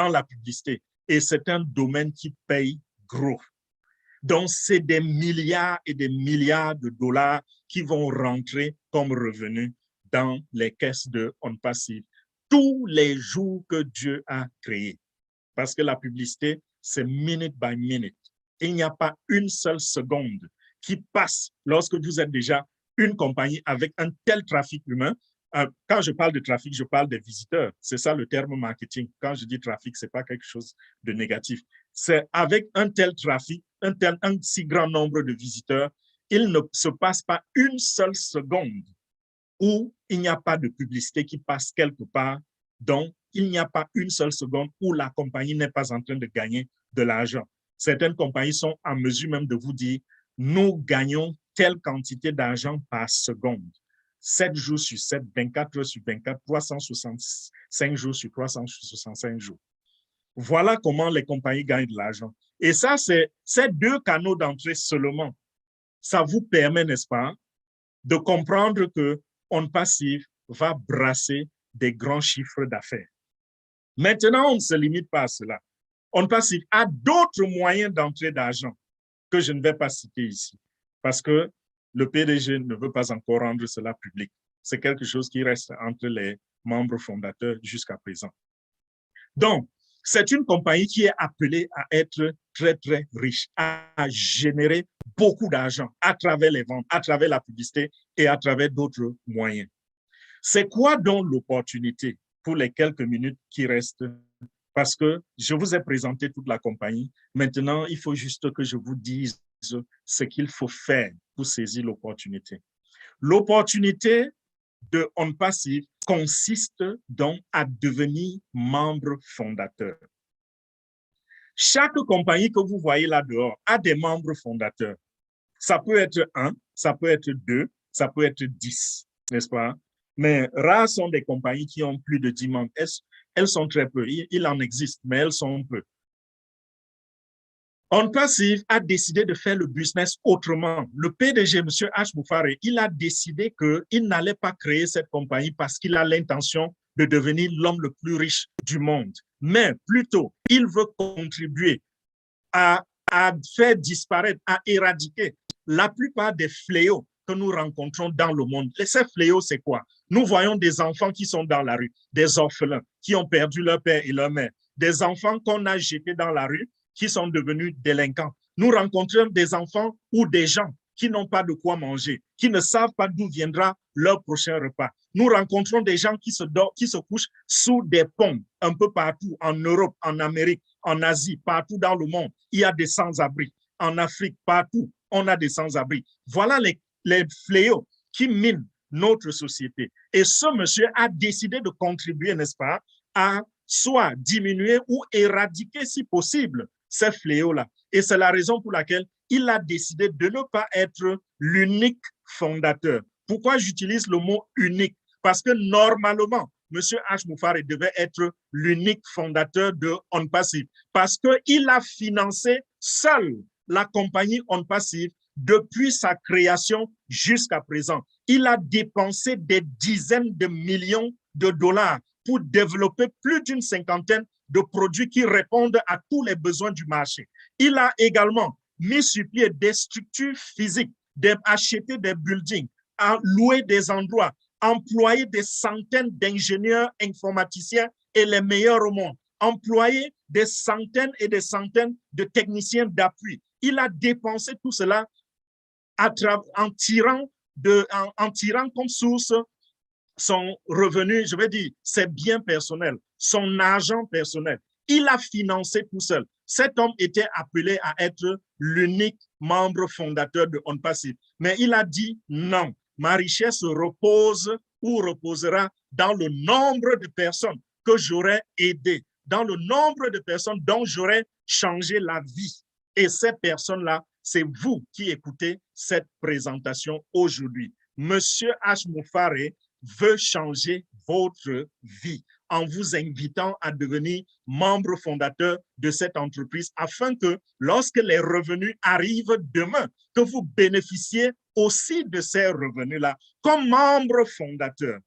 la publicité. Et c'est un domaine qui paye gros. Donc, c'est des milliards et des milliards de dollars qui vont rentrer comme revenus dans les caisses de OnPassive tous les jours que Dieu a créés. Parce que la publicité, c'est minute by minute. Il n'y a pas une seule seconde qui passe lorsque vous êtes déjà une compagnie avec un tel trafic humain. Quand je parle de trafic, je parle des visiteurs. C'est ça le terme marketing. Quand je dis trafic, ce n'est pas quelque chose de négatif. C'est avec un tel trafic, un si grand nombre de visiteurs, il ne se passe pas une seule seconde où il n'y a pas de publicité qui passe quelque part. Donc, il n'y a pas une seule seconde où la compagnie n'est pas en train de gagner de l'argent. Certaines compagnies sont en mesure même de vous dire, nous gagnons telle quantité d'argent par seconde. 7 jours sur 7, 24 heures sur 24, 365 jours sur 365 jours. Voilà comment les compagnies gagnent de l'argent. Et ça, c'est ces deux canaux d'entrée seulement. Ça vous permet, n'est-ce pas, de comprendre que OnPassive va brasser des grands chiffres d'affaires. Maintenant, on ne se limite pas à cela. OnPassive a d'autres moyens d'entrée d'argent que je ne vais pas citer ici, parce que le PDG ne veut pas encore rendre cela public. C'est quelque chose qui reste entre les membres fondateurs jusqu'à présent. Donc, c'est une compagnie qui est appelée à être très, très riche, à générer beaucoup d'argent à travers les ventes, à travers la publicité et à travers d'autres moyens. C'est quoi donc l'opportunité pour les quelques minutes qui restent? Parce que je vous ai présenté toute la compagnie. Maintenant, il faut juste que je vous dise ce qu'il faut faire pour saisir l'opportunité. L'opportunité de OnPassive consiste donc à devenir membre fondateur. Chaque compagnie que vous voyez là dehors a des membres fondateurs. Ça peut être 1, ça peut être 2, ça peut être 10, n'est-ce pas? Mais rares sont des compagnies qui ont plus de 10 membres. Elles sont très peu. Il en existe, mais elles sont peu. OnPassive a décidé de faire le business autrement. Le PDG, M. H. Moufare, il a décidé qu'il n'allait pas créer cette compagnie parce qu'il a l'intention de devenir l'homme le plus riche du monde. Mais plutôt, il veut contribuer à faire disparaître, à éradiquer la plupart des fléaux que nous rencontrons dans le monde. Ces fléaux, c'est quoi? Nous voyons des enfants qui sont dans la rue, des orphelins qui ont perdu leur père et leur mère, des enfants qu'on a jetés dans la rue qui sont devenus délinquants. Nous rencontrons des enfants ou des gens qui n'ont pas de quoi manger, qui ne savent pas d'où viendra leur prochain repas. Nous rencontrons des gens qui se couchent sous des ponts un peu partout, en Europe, en Amérique, en Asie, partout dans le monde. Il y a des sans-abri. En Afrique, partout, on a des sans-abri. Voilà les fléaux qui minent notre société. Et ce monsieur a décidé de contribuer, n'est-ce pas, à soit diminuer ou éradiquer, si possible, ces fléaux-là. Et c'est la raison pour laquelle il a décidé de ne pas être l'unique fondateur. Pourquoi j'utilise le mot unique? Parce que normalement, M. H. Moufare devait être l'unique fondateur de OnPassive parce qu'il a financé seul la compagnie OnPassive depuis sa création jusqu'à présent. Il a dépensé des dizaines de millions de dollars pour développer plus d'une cinquantaine de produits qui répondent à tous les besoins du marché. Il a également mis sur pied des structures physiques, acheté des buildings, a loué des endroits, employer des centaines d'ingénieurs informaticiens et les meilleurs au monde, employer des centaines et des centaines de techniciens d'appui. Il a dépensé tout cela en tirant comme source son revenu, je vais dire, ses biens personnels, son argent personnel. Il a financé tout seul. Cet homme était appelé à être l'unique membre fondateur de OnPassive. Mais il a dit non, ma richesse repose ou reposera dans le nombre de personnes que j'aurais aidées, dans le nombre de personnes dont j'aurais changé la vie. Et ces personnes-là, c'est vous qui écoutez cette présentation aujourd'hui. Monsieur H. Moufare veut changer votre vie en vous invitant à devenir membre fondateur de cette entreprise afin que lorsque les revenus arrivent demain, que vous bénéficiez aussi de ces revenus-là comme membre fondateur.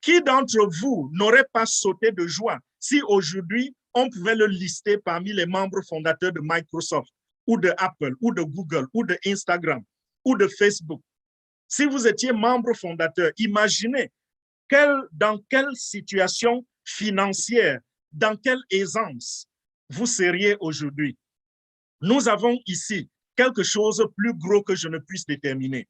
Qui d'entre vous n'aurait pas sauté de joie si aujourd'hui on pouvait le lister parmi les membres fondateurs de Microsoft ou de Apple ou de Google ou de Instagram ou de Facebook? Si vous étiez membre fondateur, imaginez dans quelle situation financière, dans quelle aisance vous seriez aujourd'hui. Nous avons ici quelque chose de plus gros que je ne puisse déterminer.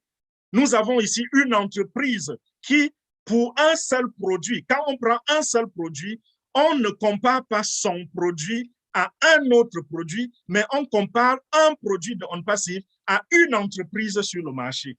Nous avons ici une entreprise qui, pour un seul produit, quand on prend un seul produit, on ne compare pas son produit à un autre produit, mais on compare un produit de OnPassive à une entreprise sur le marché.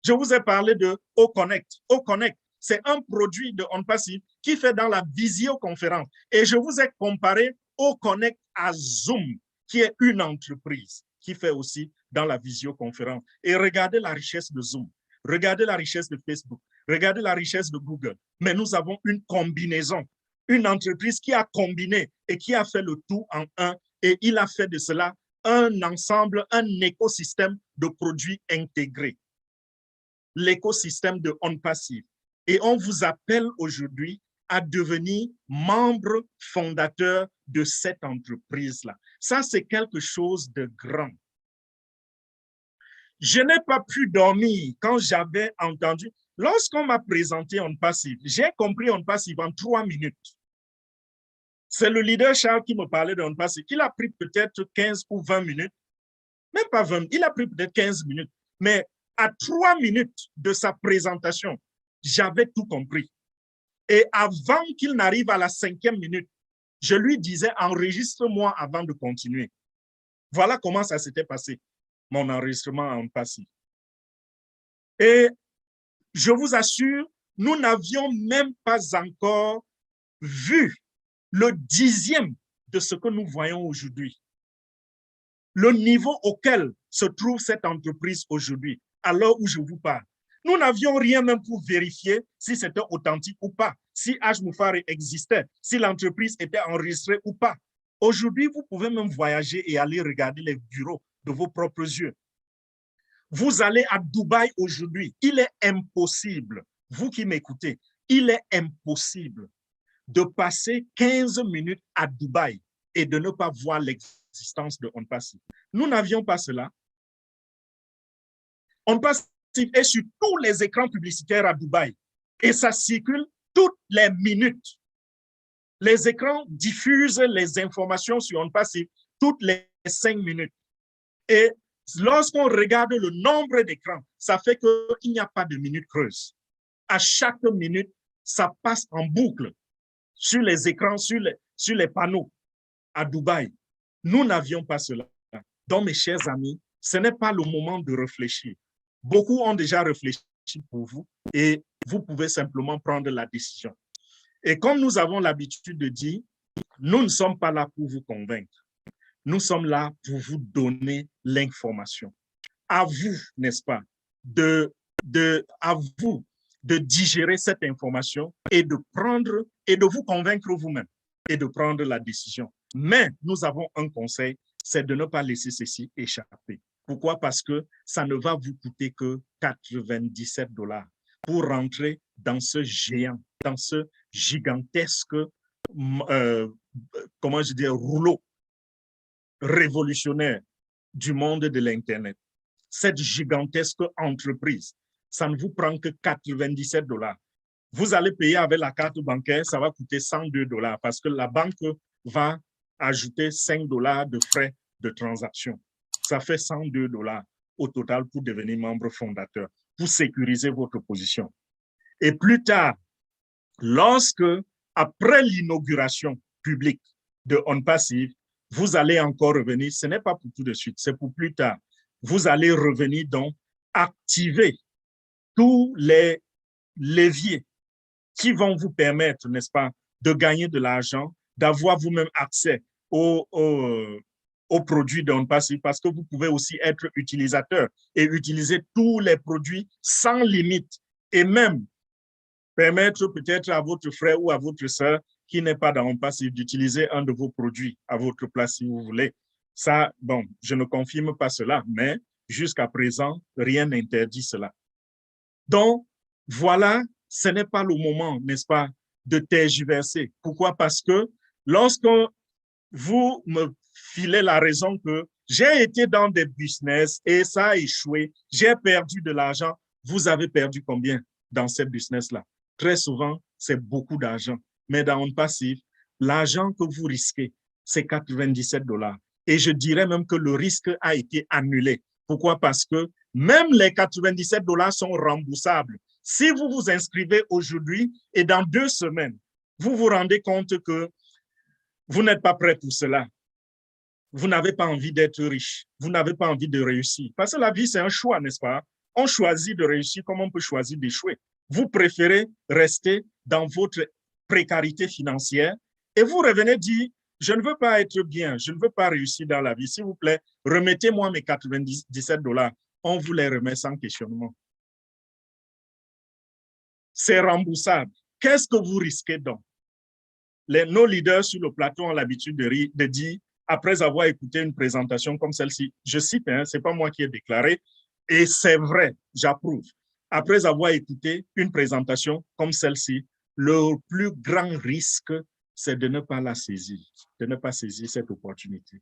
Je vous ai parlé de OConnect. OConnect, c'est un produit de OnPassive qui fait dans la visioconférence. Et je vous ai comparé OConnect à Zoom, qui est une entreprise qui fait aussi dans la visioconférence. Et regardez la richesse de Zoom, regardez la richesse de Facebook, regardez la richesse de Google. Mais nous avons une combinaison, une entreprise qui a combiné et qui a fait le tout en un. Et il a fait de cela un ensemble, un écosystème de produits intégrés. L'écosystème de OnPassive. Et on vous appelle aujourd'hui à devenir membre fondateur de cette entreprise-là. Ça, c'est quelque chose de grand. Je n'ai pas pu dormir quand j'avais entendu. Lorsqu'on m'a présenté OnPassive, j'ai compris OnPassive en 3 minutes. C'est le leader Charles qui me parlait de OnPassive. Il a pris peut-être 15 ou 20 minutes. Même pas 20, il a pris peut-être 15 minutes. Mais à 3 minutes de sa présentation, j'avais tout compris. Et avant qu'il n'arrive à la 5e minute, je lui disais, enregistre-moi avant de continuer. Voilà comment ça s'était passé, mon enregistrement en OnPassive. Et je vous assure, nous n'avions même pas encore vu le 10e de ce que nous voyons aujourd'hui. Le niveau auquel se trouve cette entreprise aujourd'hui, à l'heure où je vous parle. Nous n'avions rien même pour vérifier si c'était authentique ou pas, si H. Moufare existait, si l'entreprise était enregistrée ou pas. Aujourd'hui, vous pouvez même voyager et aller regarder les bureaux de vos propres yeux. Vous allez à Dubaï aujourd'hui. Il est impossible, vous qui m'écoutez, il est impossible de passer 15 minutes à Dubaï et de ne pas voir l'existence de OnPassive. Nous n'avions pas cela. OnPassive est sur tous les écrans publicitaires à Dubaï et ça circule toutes les minutes. Les écrans diffusent les informations sur OnPassive toutes les 5 minutes. Et lorsqu'on regarde le nombre d'écrans, ça fait qu'il n'y a pas de minute creuse. À chaque minute, ça passe en boucle sur les écrans, sur les panneaux à Dubaï. Nous n'avions pas cela. Donc, mes chers amis, ce n'est pas le moment de réfléchir. Beaucoup ont déjà réfléchi pour vous et vous pouvez simplement prendre la décision. Et comme nous avons l'habitude de dire, nous ne sommes pas là pour vous convaincre. Nous sommes là pour vous donner l'information. À vous, n'est-ce pas, à vous de digérer cette information et de prendre et de vous convaincre vous-même et de prendre la décision. Mais nous avons un conseil, c'est de ne pas laisser ceci échapper. Pourquoi? Parce que ça ne va vous coûter que 97 $ pour rentrer dans ce géant, dans ce gigantesque, comment je dis, rouleau révolutionnaire du monde de l'Internet. Cette gigantesque entreprise ça ne vous prend que 97 $. Vous allez payer avec la carte bancaire, ça va coûter 102 $ parce que la banque va ajouter 5 $ de frais de transaction. Ça fait 102 $ au total pour devenir membre fondateur, pour sécuriser votre position. Et plus tard, lorsque, après l'inauguration publique de OnPassive, vous allez encore revenir, ce n'est pas pour tout de suite, c'est pour plus tard. Vous allez revenir donc activer tous les leviers qui vont vous permettre, n'est-ce pas, de gagner de l'argent, d'avoir vous-même accès aux produits d'OnPassive, parce que vous pouvez aussi être utilisateur et utiliser tous les produits sans limite et même permettre peut-être à votre frère ou à votre sœur qui n'est pas dans OnPassive d'utiliser un de vos produits à votre place si vous voulez. Ça, bon, je ne confirme pas cela, mais jusqu'à présent, rien n'interdit cela. Donc, voilà, ce n'est pas le moment, n'est-ce pas, de tergiverser. Pourquoi? Parce que lorsque vous me filez la raison que j'ai été dans des business et ça a échoué, j'ai perdu de l'argent, vous avez perdu combien dans ces business-là? Très souvent, c'est beaucoup d'argent. Mais dans OnPassive, l'argent que vous risquez, c'est 97 $. Et je dirais même que le risque a été annulé. Pourquoi? Parce que même les 97 $ sont remboursables. Si vous vous inscrivez aujourd'hui et dans 2 semaines, vous vous rendez compte que vous n'êtes pas prêt pour cela. Vous n'avez pas envie d'être riche. Vous n'avez pas envie de réussir. Parce que la vie, c'est un choix, n'est-ce pas? On choisit de réussir comme on peut choisir d'échouer. Vous préférez rester dans votre précarité financière et vous revenez dire, je ne veux pas être bien, je ne veux pas réussir dans la vie. S'il vous plaît, remettez-moi mes 97 $. On vous les remet sans questionnement. C'est remboursable. Qu'est-ce que vous risquez donc? Nos leaders sur le plateau ont l'habitude de dire, après avoir écouté une présentation comme celle-ci, je cite, hein, ce n'est pas moi qui ai déclaré, et c'est vrai, j'approuve. Après avoir écouté une présentation comme celle-ci, le plus grand risque, c'est de ne pas la saisir, de ne pas saisir cette opportunité.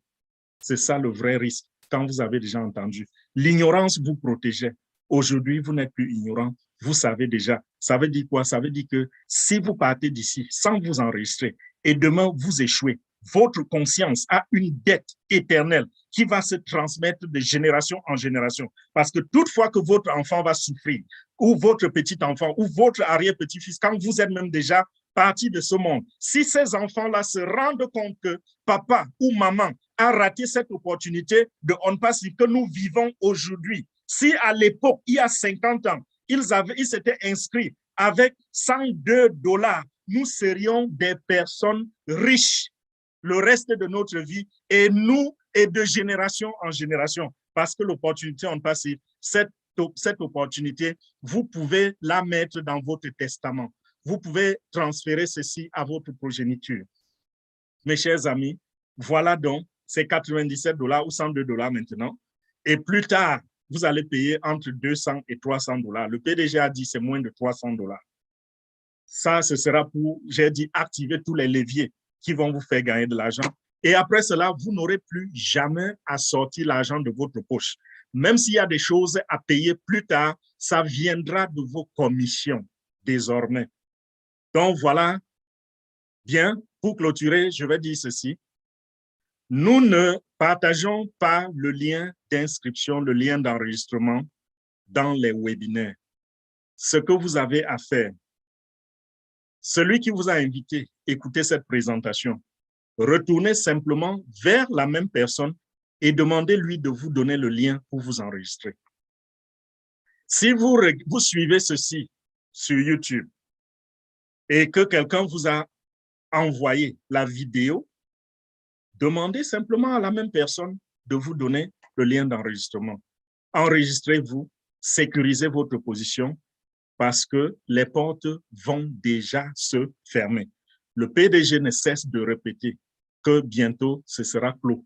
C'est ça le vrai risque, quand vous avez déjà entendu. L'ignorance vous protégeait. Aujourd'hui, vous n'êtes plus ignorant, vous savez déjà. Ça veut dire quoi? Ça veut dire que si vous partez d'ici sans vous enregistrer et demain vous échouez, votre conscience a une dette éternelle qui va se transmettre de génération en génération. Parce que toutefois que votre enfant va souffrir, ou votre petit-enfant, ou votre arrière-petit-fils, quand vous êtes même déjà parti de ce monde, si ces enfants-là se rendent compte que papa ou maman a raté cette opportunité de OnPassive que nous vivons aujourd'hui, si à l'époque, il y a 50 ans, ils s'étaient inscrits avec 102 $, nous serions des personnes riches le reste de notre vie, et nous, et de génération en génération, parce que l'opportunité OnPassive, cette opportunité, vous pouvez la mettre dans votre testament. Vous pouvez transférer ceci à votre progéniture. Mes chers amis, voilà donc ces 97 $ ou 102 $ maintenant. Et plus tard, vous allez payer entre 200 et 300 $. Le PDG a dit c'est moins de 300 $. Ça, ce sera pour, j'ai dit, activer tous les leviers qui vont vous faire gagner de l'argent. Et après cela, vous n'aurez plus jamais à sortir l'argent de votre poche. Même s'il y a des choses à payer plus tard, ça viendra de vos commissions désormais. Donc voilà, bien, pour clôturer, je vais dire ceci. Nous ne partageons pas le lien d'inscription, le lien d'enregistrement dans les webinaires. Ce que vous avez à faire, celui qui vous a invité, écoutez cette présentation, retournez simplement vers la même personne et demandez-lui de vous donner le lien pour vous enregistrer. Si vous suivez ceci sur YouTube et que quelqu'un vous a envoyé la vidéo, demandez simplement à la même personne de vous donner le lien d'enregistrement. Enregistrez-vous, sécurisez votre position, parce que les portes vont déjà se fermer. Le PDG ne cesse de répéter que bientôt, ce sera clos.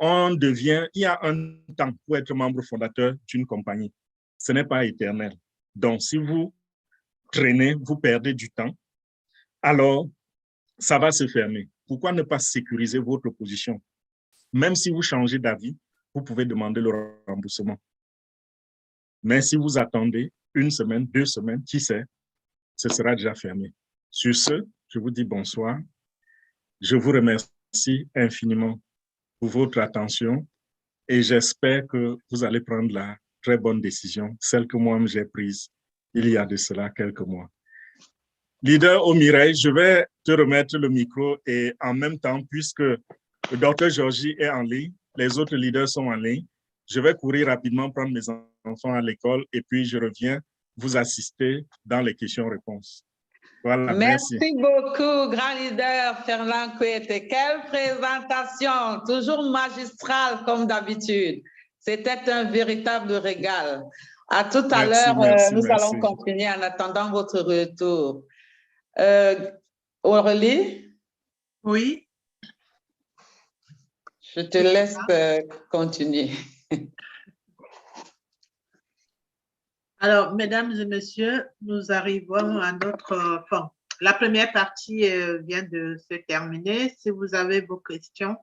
Il y a un temps pour être membre fondateur d'une compagnie. Ce n'est pas éternel. Donc, si vous traînez, vous perdez du temps, alors ça va se fermer. Pourquoi ne pas sécuriser votre position? Même si vous changez d'avis, vous pouvez demander le remboursement. Mais si vous attendez une semaine, 2 semaines, qui sait, ce sera déjà fermé. Sur ce, je vous dis bonsoir. Je vous remercie infiniment pour votre attention et j'espère que vous allez prendre la très bonne décision, celle que moi-même j'ai prise il y a de cela quelques mois. Leader Omireille, je vais te remettre le micro et en même temps, puisque le docteur Georgie est en ligne, les autres leaders sont en ligne, je vais courir rapidement prendre mes enfants à l'école et puis je reviens vous assister dans les questions-réponses. Voilà, merci. Merci beaucoup, grand leader Fernand Kouete. Quelle présentation, toujours magistrale comme d'habitude. C'était un véritable régal. À tout à l'heure, nous allons continuer en attendant votre retour. Aurélie? Oui. Je te laisse continuer. Alors, mesdames et messieurs, nous arrivons à notre fin. La première partie vient de se terminer. Si vous avez vos questions,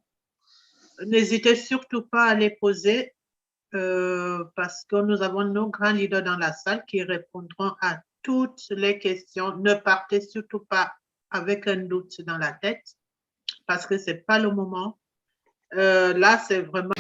n'hésitez surtout pas à les poser parce que nous avons nos grands leaders dans la salle qui répondront à toutes les questions. Ne partez surtout pas avec un doute dans la tête parce que ce n'est pas le moment. Là, c'est vraiment